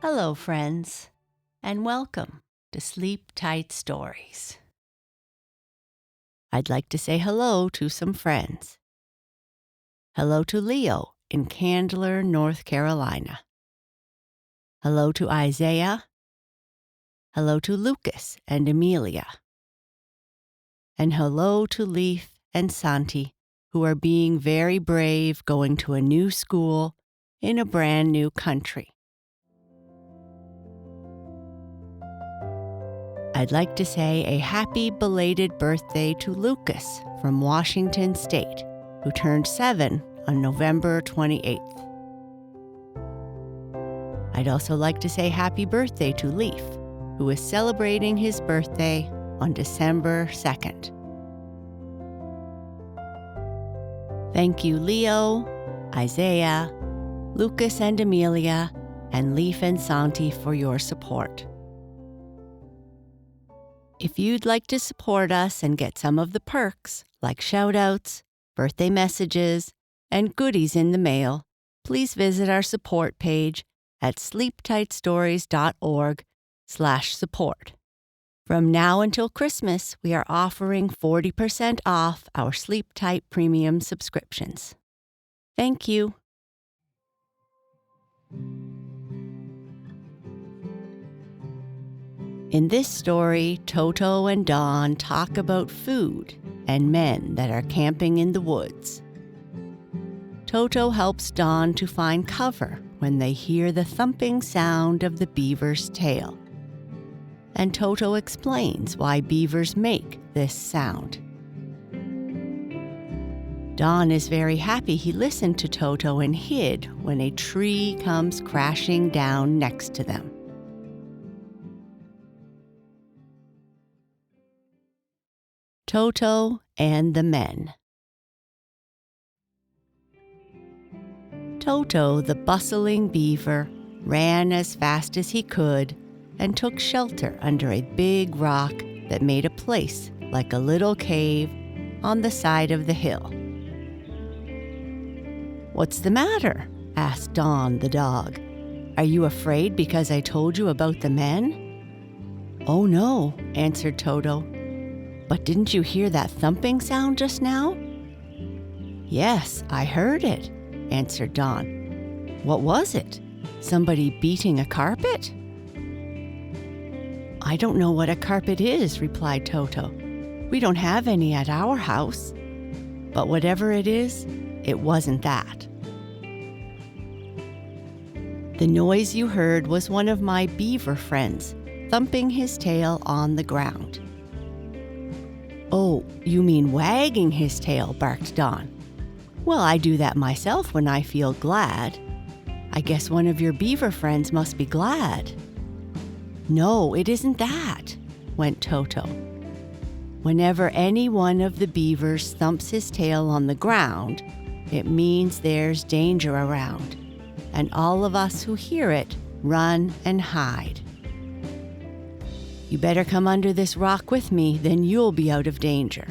Hello, friends, and welcome to Sleep Tight Stories. I'd like to say hello to some friends. Hello to Leo in Candler, North Carolina. Hello to Isaiah. Hello to Lucas and Amelia. And hello to Leaf and Santi, who are being very brave going to a new school in a brand new country. I'd like to say a happy belated birthday to Lucas from Washington State, who turned 7 on November 28th. I'd also like to say happy birthday to Leaf, who is celebrating his birthday on December 2nd. Thank you, Leo, Isaiah, Lucas and Amelia, and Leaf and Santi for your support. If you'd like to support us and get some of the perks, like shoutouts, birthday messages, and goodies in the mail, please visit our support page at sleeptightstories.org/support. From now until Christmas, we are offering 40% off our Sleep Tight Premium subscriptions. Thank you. In this story, Toto and Don talk about food and men that are camping in the woods. Toto helps Don to find cover when they hear the thumping sound of the beaver's tail. And Toto explains why beavers make this sound. Don is very happy he listened to Toto and hid when a tree comes crashing down next to them. Toto and the Men. Toto, the bustling beaver, ran as fast as he could and took shelter under a big rock that made a place like a little cave on the side of the hill. "What's the matter?" asked Don the dog. "Are you afraid because I told you about the men?" "Oh no," answered Toto. "But didn't you hear that thumping sound just now?" "Yes, I heard it," answered Don. "What was it? Somebody beating a carpet?" "I don't know what a carpet is," replied Toto. "We don't have any at our house. But whatever it is, it wasn't that." The noise you heard was one of my beaver friends thumping his tail on the ground. "Oh, you mean wagging his tail," barked Don. "Well, I do that myself when I feel glad. I guess one of your beaver friends must be glad." "No, it isn't that," went Toto. "Whenever any one of the beavers thumps his tail on the ground, it means there's danger around, and all of us who hear it run and hide. You better come under this rock with me, then you'll be out of danger."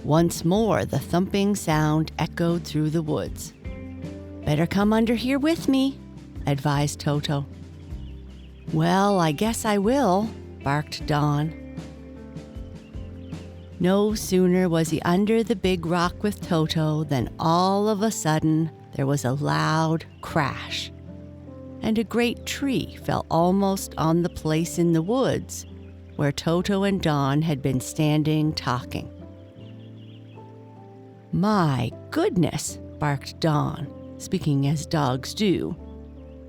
Once more, the thumping sound echoed through the woods. "Better come under here with me," advised Toto. "Well, I guess I will," barked Don. No sooner was he under the big rock with Toto than all of a sudden there was a loud crash, and a great tree fell almost on the place in the woods where Toto and Don had been standing talking. "My goodness," barked Don, speaking as dogs do.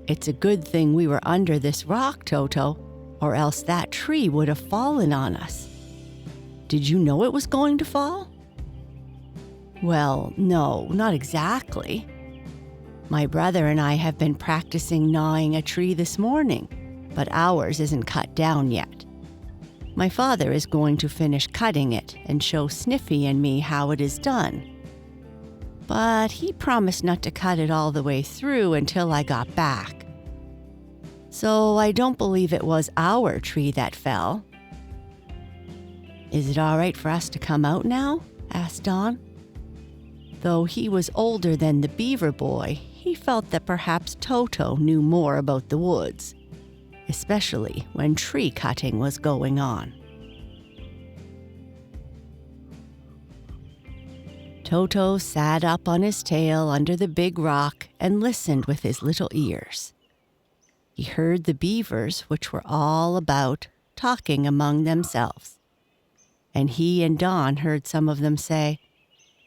"It's a good thing we were under this rock, Toto, or else that tree would have fallen on us. Did you know it was going to fall?" "Well, no, not exactly. My brother and I have been practicing gnawing a tree this morning, but ours isn't cut down yet. My father is going to finish cutting it and show Sniffy and me how it is done. But he promised not to cut it all the way through until I got back. So I don't believe it was our tree that fell." "Is it all right for us to come out now?" asked Don. Though he was older than the beaver boy, he felt that perhaps Toto knew more about the woods, especially when tree cutting was going on. Toto sat up on his tail under the big rock and listened with his little ears. He heard the beavers, which were all about, talking among themselves. And he and Don heard some of them say,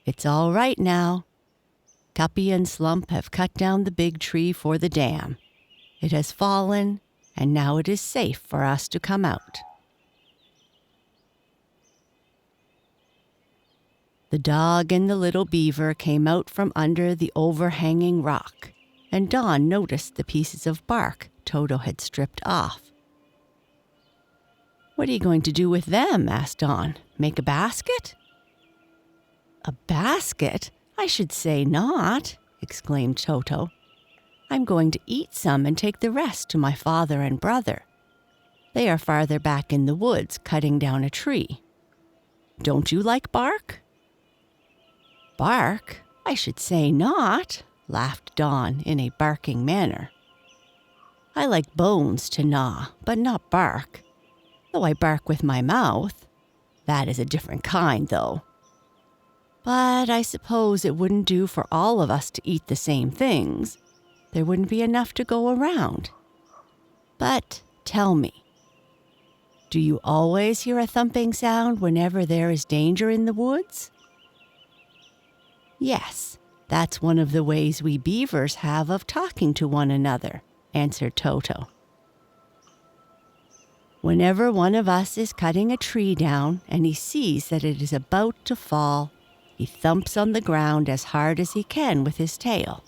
"It's all right now. Cuppy and Slump have cut down the big tree for the dam. It has fallen, and now it is safe for us to come out." The dog and the little beaver came out from under the overhanging rock, and Don noticed the pieces of bark Toto had stripped off. "What are you going to do with them?" asked Don. "Make a basket?" "A basket? I should say not," exclaimed Toto. "I'm going to eat some and take the rest to my father and brother. They are farther back in the woods cutting down a tree. Don't you like bark?" "Bark? I should say not," laughed Don in a barking manner. "I like bones to gnaw, but not bark. Though I bark with my mouth. That is a different kind, though. But I suppose it wouldn't do for all of us to eat the same things. There wouldn't be enough to go around. But tell me, do you always hear a thumping sound whenever there is danger in the woods?" "Yes, that's one of the ways we beavers have of talking to one another," answered Toto. "Whenever one of us is cutting a tree down and he sees that it is about to fall, he thumps on the ground as hard as he can with his tail.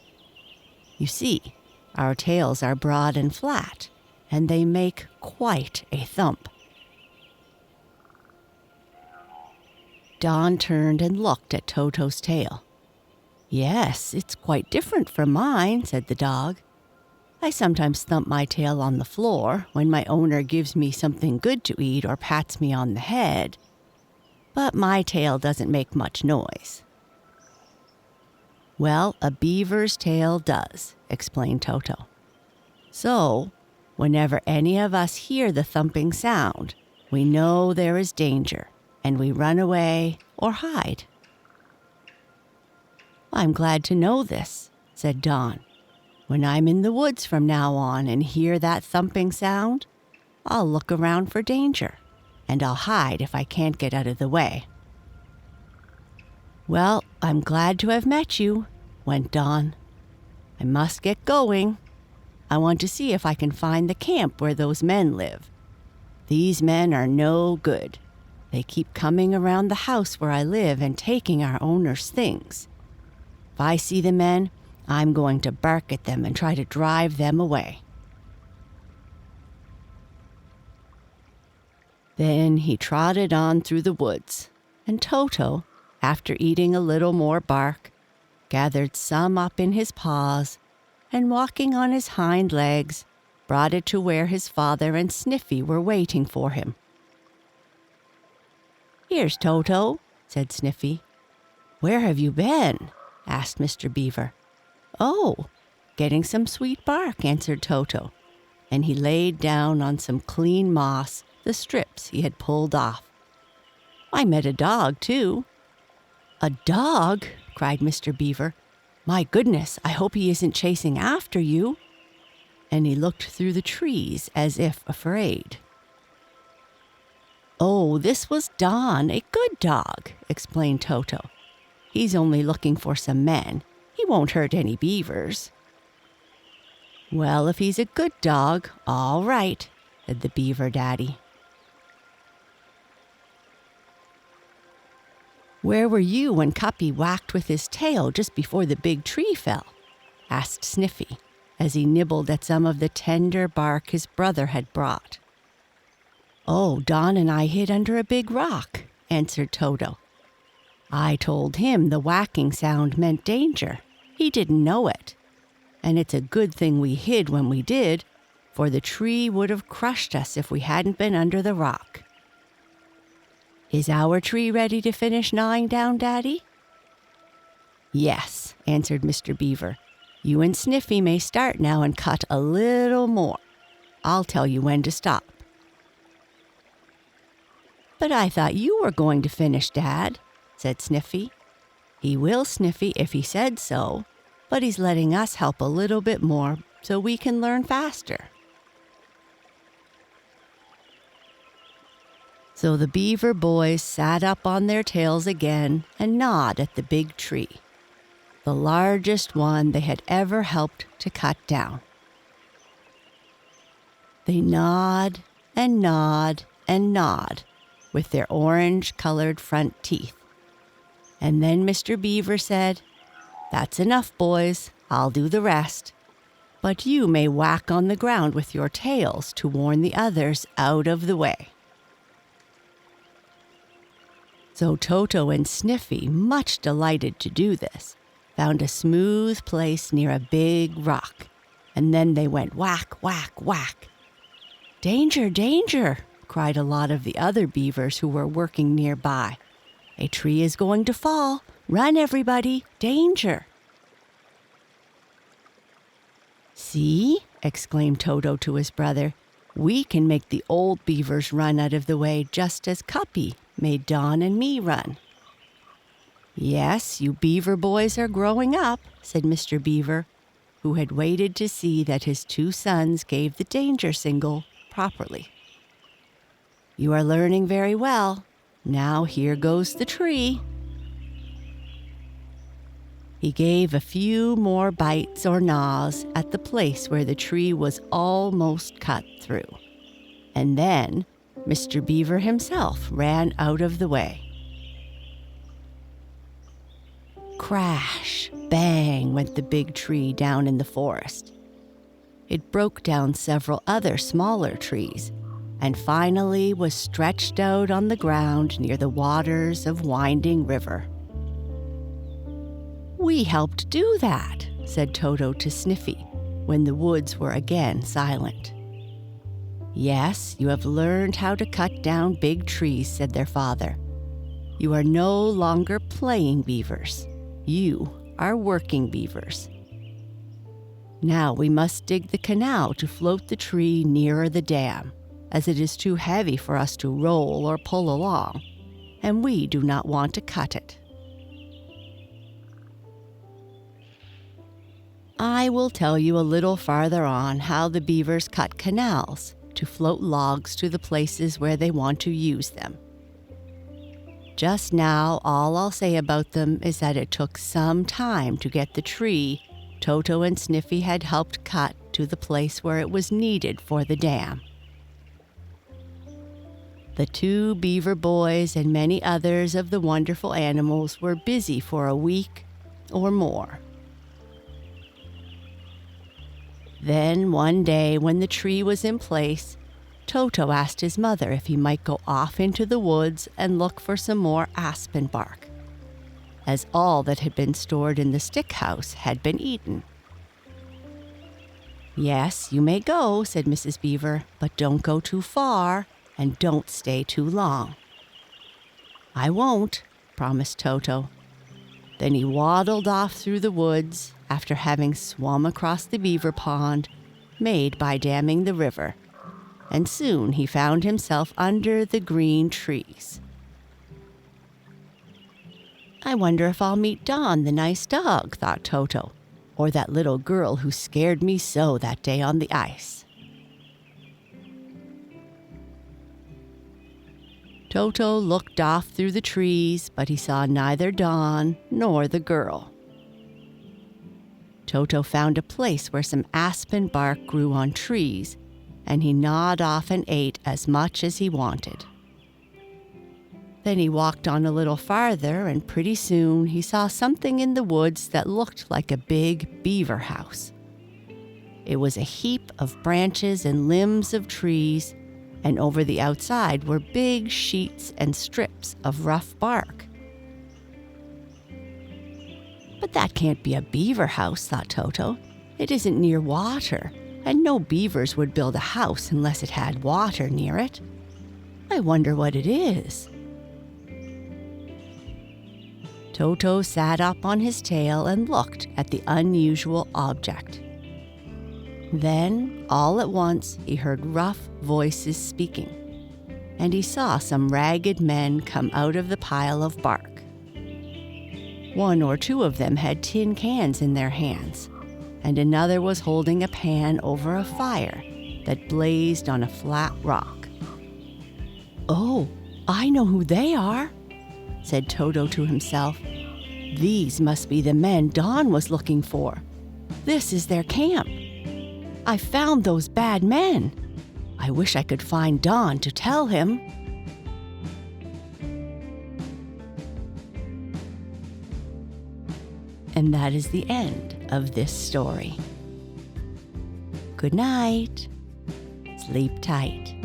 You see, our tails are broad and flat, and they make quite a thump." Don turned and looked at Toto's tail. "Yes, it's quite different from mine," said the dog. "I sometimes thump my tail on the floor when my owner gives me something good to eat or pats me on the head, but my tail doesn't make much noise." "Well, a beaver's tail does," explained Toto. "So, whenever any of us hear the thumping sound, we know there is danger, and we run away or hide." "I'm glad to know this," said Don. "When I'm in the woods from now on and hear that thumping sound, I'll look around for danger, and I'll hide if I can't get out of the way." "Well, I'm glad to have met you," went Don. "I must get going. I want to see if I can find the camp where those men live. These men are no good. They keep coming around the house where I live and taking our owner's things. If I see the men, I'm going to bark at them and try to drive them away." Then he trotted on through the woods, and Toto, after eating a little more bark, gathered some up in his paws, and walking on his hind legs, brought it to where his father and Sniffy were waiting for him. "Here's Toto," said Sniffy. "Where have you been?" asked Mr. Beaver. "Oh, getting some sweet bark," answered Toto, and he laid down on some clean moss the strips he had pulled off. "I met a dog, too." "A dog?" cried Mr. Beaver. "My goodness, I hope he isn't chasing after you." And he looked through the trees as if afraid. "Oh, this was Don, a good dog," explained Toto. "He's only looking for some men. He won't hurt any beavers." "Well, if he's a good dog, all right," said the beaver daddy. "Where were you when Cuppy whacked with his tail just before the big tree fell?" asked Sniffy, as he nibbled at some of the tender bark his brother had brought. "Oh, Don and I hid under a big rock," answered Toto. "I told him the whacking sound meant danger. He didn't know it. And it's a good thing we hid when we did, for the tree would have crushed us if we hadn't been under the rock." "Is our tree ready to finish gnawing down, Daddy?" "Yes," answered Mr. Beaver. You and Sniffy may start now and cut a little more. I'll tell you when to stop." "But I thought you were going to finish, Dad," said Sniffy. "He will, Sniffy, if he said so, but he's letting us help a little bit more so we can learn faster." So the Beaver boys sat up on their tails again and gnawed at the big tree, the largest one they had ever helped to cut down. They gnawed and gnawed and gnawed with their orange-colored front teeth. And then Mr. Beaver said, "That's enough, boys. I'll do the rest. But you may whack on the ground with your tails to warn the others out of the way." So Toto and Sniffy, much delighted to do this, found a smooth place near a big rock, and then they went whack, whack, whack. "Danger, danger!" cried a lot of the other beavers who were working nearby. "A tree is going to fall. Run, everybody! Danger!" "See?" exclaimed Toto to his brother. "We can make the old beavers run out of the way just as Cuppy made Don and me run." "Yes, you beaver boys are growing up," said Mr. Beaver, who had waited to see that his two sons gave the danger signal properly. "You are learning very well. Now here goes the tree." He gave a few more bites or gnaws at the place where the tree was almost cut through. And then Mr. Beaver himself ran out of the way. Crash, bang went the big tree down in the forest. It broke down several other smaller trees and finally was stretched out on the ground near the waters of Winding River. "We helped do that," said Toto to Sniffy when the woods were again silent. "Yes, you have learned how to cut down big trees," said their father. "You are no longer playing beavers. You are working beavers. Now we must dig the canal to float the tree nearer the dam, as it is too heavy for us to roll or pull along, and we do not want to cut it." I will tell you a little farther on how the beavers cut canals to float logs to the places where they want to use them. Just now, all I'll say about them is that it took some time to get the tree Toto and Sniffy had helped cut to the place where it was needed for the dam. The two beaver boys and many others of the wonderful animals were busy for a week or more. Then one day when the tree was in place, Toto asked his mother if he might go off into the woods and look for some more aspen bark, as all that had been stored in the stick house had been eaten. "Yes, you may go," said Mrs. Beaver, "but don't go too far and don't stay too long." "I won't," promised Toto. Then he waddled off through the woods after having swum across the beaver pond made by damming the river, and soon he found himself under the green trees. "I wonder if I'll meet Don, the nice dog," thought Toto, "or that little girl who scared me so that day on the ice." Toto looked off through the trees, but he saw neither Don nor the girl. Toto found a place where some aspen bark grew on trees, and he gnawed off and ate as much as he wanted. Then he walked on a little farther, and pretty soon he saw something in the woods that looked like a big beaver house. It was a heap of branches and limbs of trees, and over the outside were big sheets and strips of rough bark. "But that can't be a beaver house," thought Toto. "It isn't near water, and no beavers would build a house unless it had water near it. I wonder what it is." Toto sat up on his tail and looked at the unusual object. Then, all at once, he heard rough voices speaking, and he saw some ragged men come out of the pile of bark. One or two of them had tin cans in their hands, and another was holding a pan over a fire that blazed on a flat rock. "Oh, I know who they are," said Toto to himself. "These must be the men Don was looking for. This is their camp. I found those bad men. I wish I could find Don to tell him." And that is the end of this story. Good night. Sleep tight.